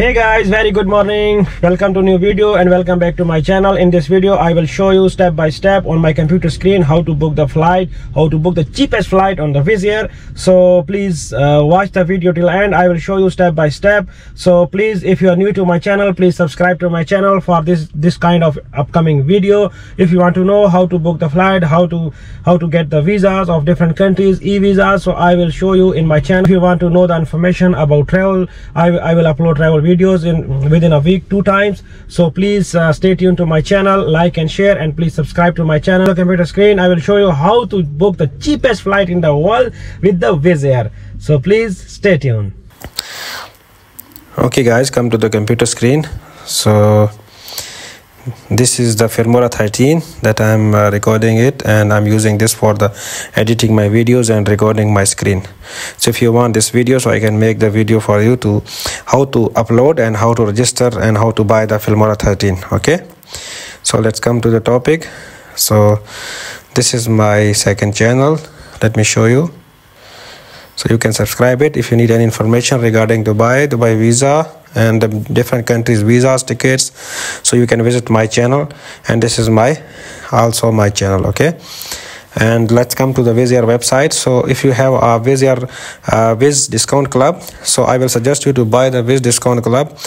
Hey guys, very good morning. Welcome to new video and welcome back to my channel. In this video I will show you step by step on my computer screen how to book the flight, how to book the cheapest flight on the Wizzair. So please watch the video till end. I will show you step by step. So please, if you are new to my channel, please subscribe to my channel for this kind of upcoming video. If you want to know how to book the flight, how to get the visas of different countries, e-visas, so I will show you in my channel. If you want to know the information about travel, I will upload travel videos within a week 2 times. So please stay tuned to my channel, like and share, and please subscribe to my channel. On the computer screen I will show you how to book the cheapest flight in the world with the Wizzair. So please stay tuned. Okay guys, come to the computer screen. So this is the Filmora 13 that I'm recording it, and I'm using this for the editing my videos and recording my screen. So if you want this video, so I can make the video for you to how to upload and how to register and how to buy the Filmora 13. Okay, so let's come to the topic. So this is my second channel. Let me show you. So you can subscribe it if you need any information regarding Dubai visa and the different countries visas, tickets. So you can visit my channel, and this is also my channel. Okay, and let's come to the Wizzair website. So if you have a Wizz discount club, so I will suggest you to buy the Wizz discount club.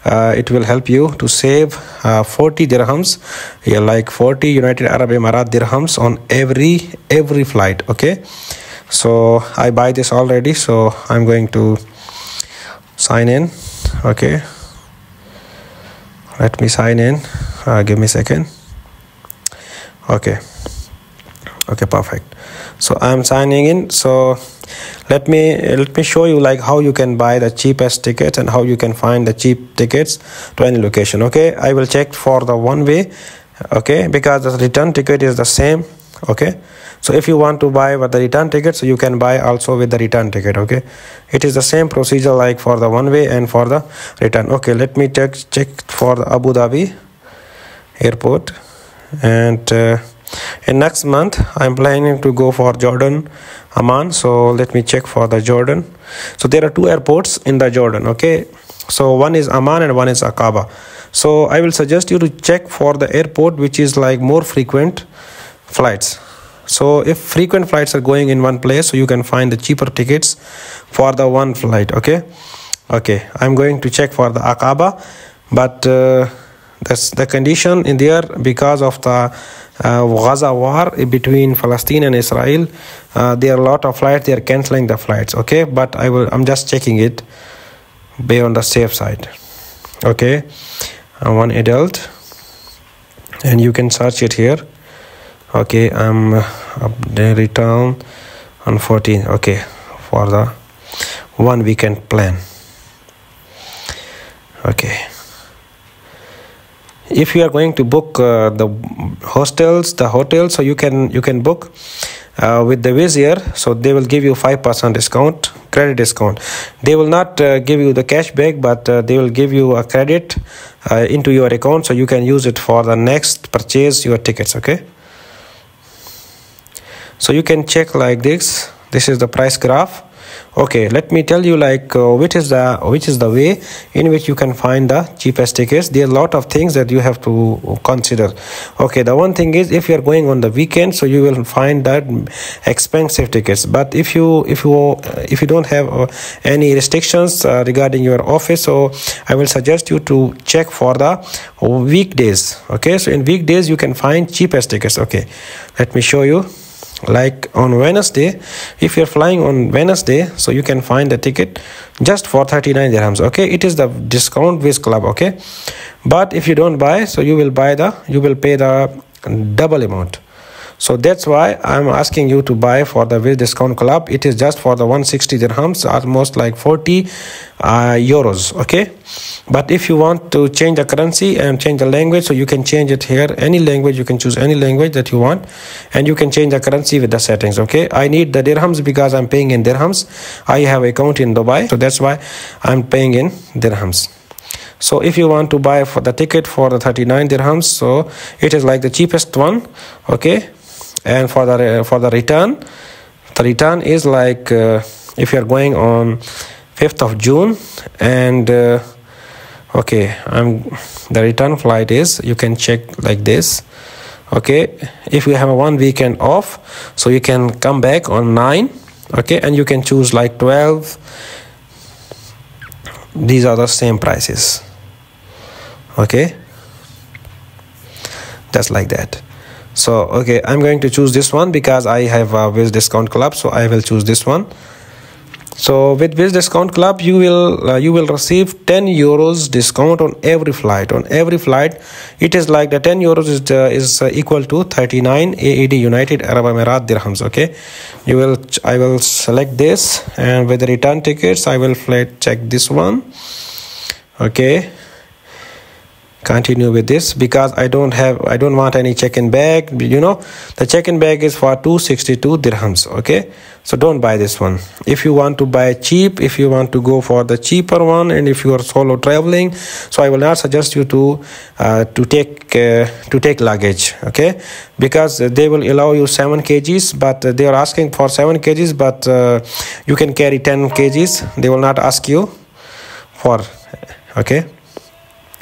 It will help you to save 40 dirhams, like 40 United Arab Emirates dirhams on every flight. Okay, so I buy this already, so I'm going to sign in. Okay, let me sign in. Give me a second. Okay, perfect. So I'm signing in. So let me show you like how you can buy the cheapest tickets and how you can find the cheap tickets to any location. Okay, I will check for the one way. Okay, because the return ticket is the same. Okay, so if you want to buy with the return ticket, so you can buy also with the return ticket. Okay, it is the same procedure like for the one way and for the return. Okay, let me check for the Abu Dhabi airport, and in next month I'm planning to go for Jordan, Amman. So let me check for the Jordan. So there are 2 airports in the Jordan. Okay, so one is Amman and one is Aqaba. So I will suggest you to check for the airport which is like more frequent flights. So if frequent flights are going in one place, so you can find the cheaper tickets for the one flight. Okay, I'm going to check for the Aqaba, but that's the condition in there because of the Gaza war between Palestine and Israel. There are a lot of flights, they are canceling the flights. Okay, but I'm just checking it, be on the safe side. Okay, one adult, and you can search it here. Okay, I'm up the return on 14. Okay, for the 1 weekend plan. Okay, if you are going to book the hotels, so you can book with the Wizzair. So they will give you 5% discount, credit discount. They will not give you the cashback, but they will give you a credit into your account, so you can use it for the next purchase your tickets. Okay, so you can check like this. This is the price graph. Okay, let me tell you like which is the way in which you can find the cheapest tickets. There are a lot of things that you have to consider. Okay, the one thing is if you are going on the weekend, so you will find that expensive tickets. But if you don't have any restrictions regarding your office, so I will suggest you to check for the weekdays. Okay, so in weekdays you can find cheapest tickets. Okay, let me show you. Like on Wednesday, if you're flying on Wednesday, so you can find the ticket just for 39 dirhams. Okay, it is the discount Wizz club. Okay, but if you don't buy, so you will pay the double amount. So that's why I'm asking you to buy for the Wizz discount club. It is just for the 160 dirhams, almost like 40 euros. Okay, but if you want to change the currency and change the language, so you can change it here. Any language, you can choose any language that you want, and you can change the currency with the settings. Okay, I need the dirhams because I'm paying in dirhams. I have account in Dubai, so that's why I'm paying in dirhams. So if you want to buy for the ticket for the 39 dirhams, so it is like the cheapest one. Okay, and for the return, the return is like if you are going on 5th of June and Okay, the return flight is, you can check like this. Okay, if you have a 1 weekend off, so you can come back on 9. Okay, and you can choose like 12. These are the same prices. Okay, just like that. So okay, I'm going to choose this one because I have a Wizz discount club, so I will choose this one. So with Wizz discount club, you will receive 10 euros discount on every flight. On every flight, it is like the 10 euros is equal to 39 AED United Arab Emirates dirhams. Okay, I will select this, and with the return tickets, I will check this one. Okay, continue with this because I don't want any check-in bag. You know, the check-in bag is for 262 dirhams. Okay, so don't buy this one. If you want to buy cheap, if you want to go for the cheaper one, and if you are solo traveling, so I will not suggest you to take luggage. Okay, because they will allow you 7 kgs, but they are asking for 7 kgs, but you can carry 10 kgs. They will not ask you for.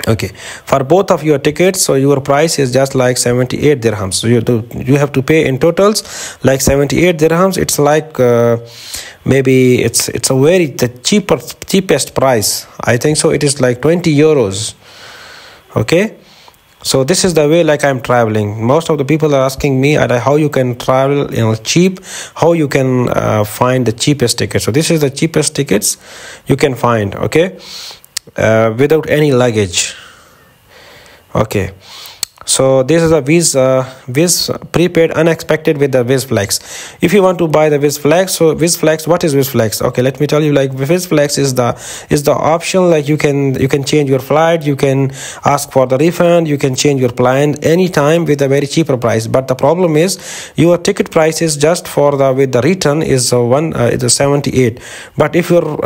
Okay, for both of your tickets, so your price is just like 78 dirhams. So you have to pay in totals like 78 dirhams. It's like maybe it's the cheapest price. I think so. It is like 20 euros. Okay, so this is the way like I'm traveling. Most of the people are asking me how you can travel cheap, how you can find the cheapest tickets. So this is the cheapest tickets you can find. Okay, without any luggage. Okay, so this is a Wizz prepaid unexpected with the Wizz Flex. If you want to buy the Wizz Flex, so Wizz Flex, what is Wizz Flex? Okay, let me tell you. Like Wizz Flex is the option. Like you can change your flight, you can ask for the refund, you can change your plan anytime with a very cheaper price. But the problem is your ticket price is just for with the return is 78. But if you're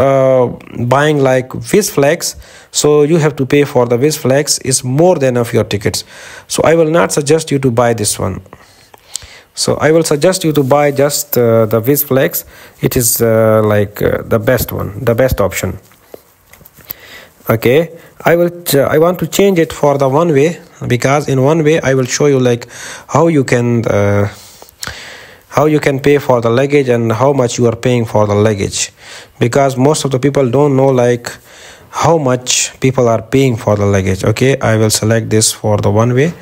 buying like Wizz Flex, so you have to pay for the Wizz Flex is more than of your tickets. So I will not suggest you to buy this one. So I will suggest you to buy just the Wizz Flex. It is the best one, the best option. Okay, I want to change it for the one way, because in one way I will show you like how you can pay for the luggage and how much you are paying for the luggage, because most of the people don't know like how much people are paying for the luggage. Okay, I will select this for the one way.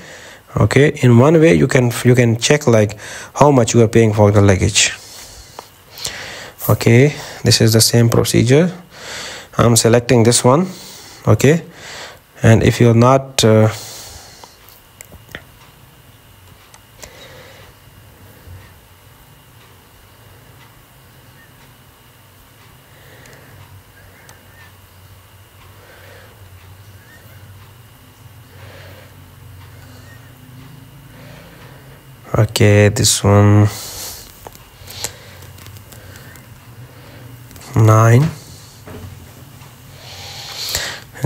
Okay, in one way you can check like how much you are paying for the luggage. Okay, this is the same procedure. I'm selecting this one. Okay, and if you're not okay, this one 9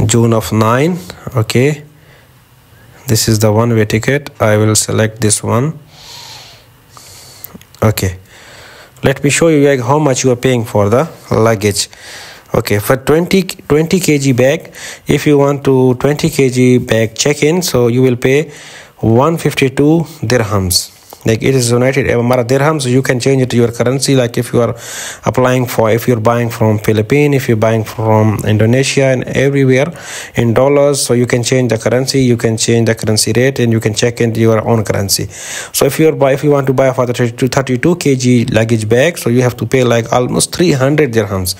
June of 9. Okay, this is the one-way ticket. I will select this one. Okay, let me show you like how much you are paying for the luggage. Okay, for 20 kg bag, if you want to 20 kg bag check-in, so you will pay 152 dirhams. Like it is United Arab dirhams, so you can change it to your currency. Like if you are if you're buying from Philippines, if you're buying from Indonesia and everywhere in dollars, so you can change the currency, you can change the currency rate, and you can check into your own currency. So if you want to buy for the 32 kg luggage bag, so you have to pay like almost 300 dirhams.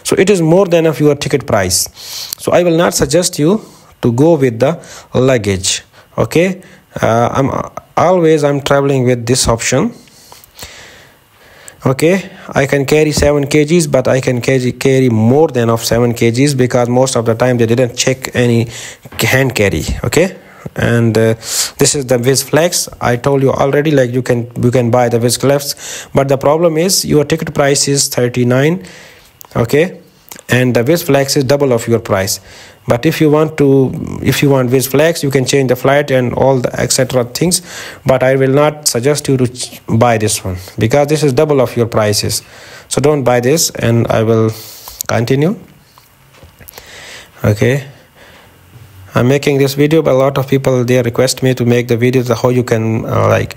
So it is more than of your ticket price. So I will not suggest you to go with the luggage. Okay, I'm traveling with this option. Okay, I can carry 7 kgs, but I can carry more than of 7 kgs because most of the time they didn't check any hand carry. Okay, and this is the Wizz Flex. I told you already, like you can buy the Wizz Flex, but the problem is your ticket price is 39. Okay, and the Wizz Flex is double of your price. But if you want Wizz Flex, you can change the flight and all the etc things, but I will not suggest you to buy this one because this is double of your prices. So don't buy this, and I will continue. Okay, I'm making this video, but a lot of people, they request me to make the videos how you can like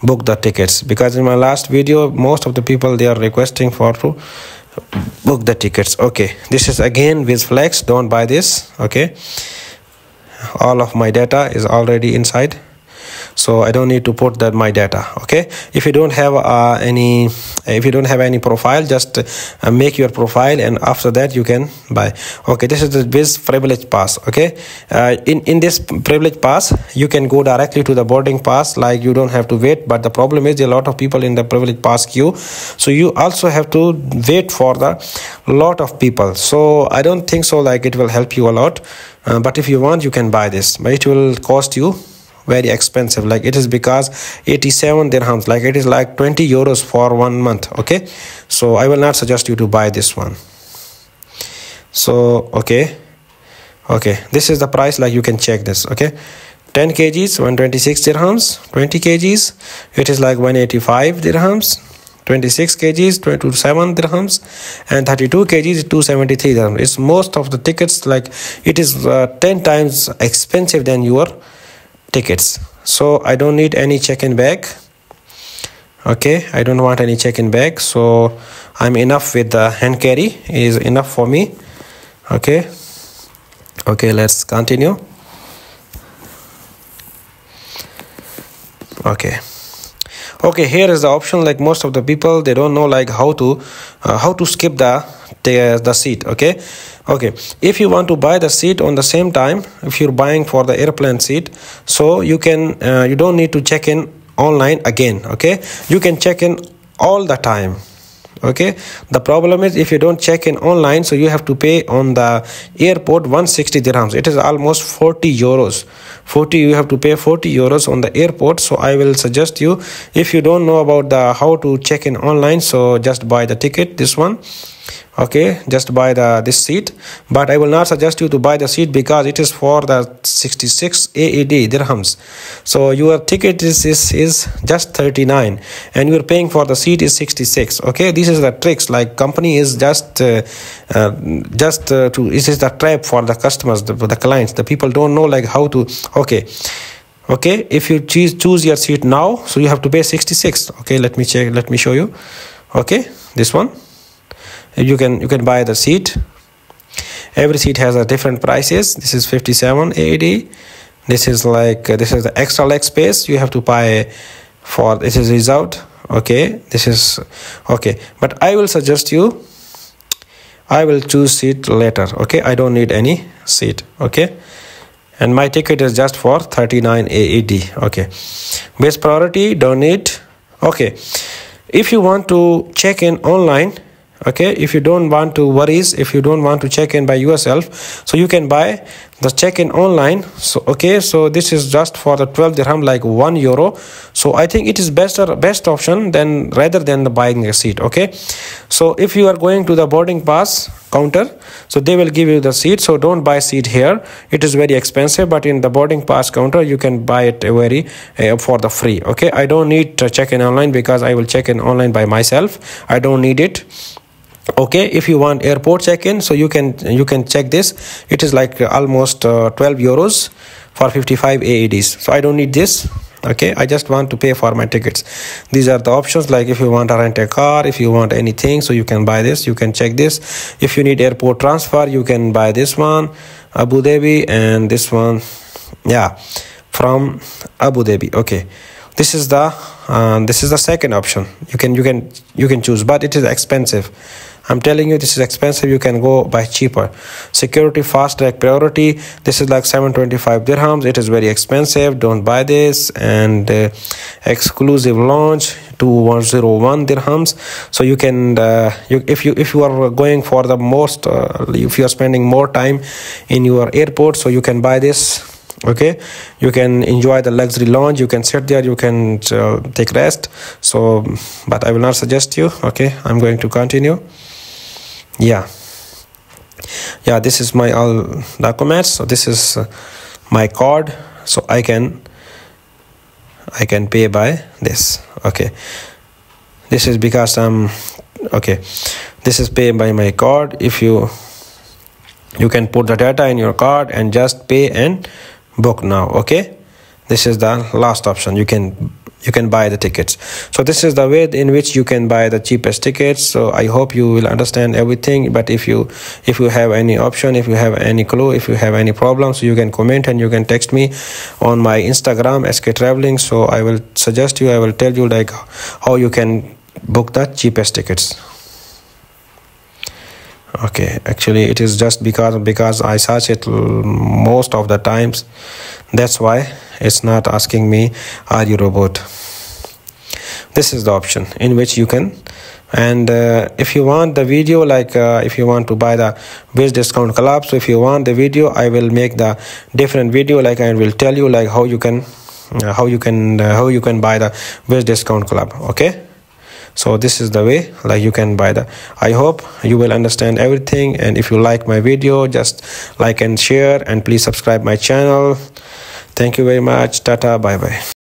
book the tickets, because in my last video most of the people, they are requesting for to book the tickets. Okay, this is again Wizz Flex. Don't buy this. Okay, all of my data is already inside, so I don't need to put that my data. Okay, if you don't have any profile, just make your profile, and after that you can buy. Okay, this is the Wizz privilege pass. Okay, in this privilege pass you can go directly to the boarding pass, like you don't have to wait. But the problem is, a lot of people in the privilege pass queue, so you also have to wait for the lot of people. So I don't think so like it will help you a lot, but if you want, you can buy this, but it will cost you very expensive. Like it is because 87 dirhams, like it is like 20 euros for 1 month. Okay, so I will not suggest you to buy this one. So okay, this is the price, like you can check this. Okay, 10 kgs 126 dirhams, 20 kgs it is like 185 dirhams, 26 kgs 227 dirhams, and 32 kgs 273 dirhams. It's most of the tickets, like it is 10 times expensive than your tickets. So I don't need any check-in bag. Okay, I don't want any check-in bag, so I'm enough with the hand carry is enough for me. Okay, let's continue. Okay, here is the option. Like most of the people, they don't know like how to skip the seat. Okay, if you want to buy the seat on the same time, if you're buying for the airplane seat, so you can you don't need to check in online again. Okay, you can check in all the time. Okay, the problem is, if you don't check in online, so you have to pay on the airport 160 dirhams. It is almost 40 euros. You have to pay 40 euros on the airport. So I will suggest you, if you don't know about the how to check in online, so just buy the ticket, this one. Okay, just buy this seat, but I will not suggest you to buy the seat because it is for the 66 AED dirhams. So your ticket is just 39, and you are paying for the seat is 66. Okay, this is the tricks, like company is just this is the trap for the customers, the clients. The people don't know like how to. Okay, if you choose your seat now, so you have to pay 66. Okay, let me show you. Okay, this one. You can buy the seat. Every seat has a different prices. This is 57 AED. This is like this is the extra leg space you have to buy for. This is reserved. Okay, this is okay, but I will suggest you, I will choose seat later. Okay, I don't need any seat. Okay, and my ticket is just for 39 AED. Okay, base priority, don't need. Okay, if you want to check in online, okay, if you don't want to worries, if you don't want to check in by yourself, so you can buy the check-in online. So okay, so this is just for the 12 dirham, like 1 euro. So I think it is best option than rather than the buying a seat. Okay, so if you are going to the boarding pass counter, so they will give you the seat. So don't buy seat here, it is very expensive, but in the boarding pass counter you can buy it very for the free. Okay, I don't need to check in online because I will check in online by myself. I don't need it. Okay, if you want airport check-in, so you can check this. It is like almost 12 euros for 55 AEDs. So I don't need this. Okay, I just want to pay for my tickets. These are the options. Like if you want to rent a car, if you want anything, so you can buy this, you can check this. If you need airport transfer, you can buy this one, Abu Dhabi, and this one, yeah, from Abu Dhabi. Okay, this is the second option. You can choose, but it is expensive. I'm telling you, this is expensive. You can go buy cheaper. Security fast track priority, this is like 725 dirhams. It is very expensive, don't buy this. And exclusive launch 2101 dirhams. So you can if you are going for the most if you are spending more time in your airport, so you can buy this. Okay, you can enjoy the luxury lounge, you can sit there, you can take rest. So but I will not suggest you. Okay, I'm going to continue. Yeah, this is my all documents. So this is my card, so I can pay by this. Okay, this is because I'm okay, this is paid by my card. If you you can put the data in your card and just pay and book now. Okay, this is the last option. You can buy the tickets. So this is the way in which you can buy the cheapest tickets. So I hope you will understand everything, but if you have any option, if you have any clue, if you have any problems, you can comment and you can text me on my Instagram SK Traveling. So I will tell you like how you can book the cheapest tickets. Okay, actually it is just because I search it most of the times, that's why it's not asking me are you robot. This is the option in which you can, and if you want the video, like if you want to buy the Wizz discount club, so if you want the video, I will make the different video, like I will tell you like how you can buy the Wizz discount club. Okay, so this is the way like you can buy the. I hope you will understand everything, and if you like my video, just like and share, and please subscribe my channel. Thank you very much. Tata, bye bye.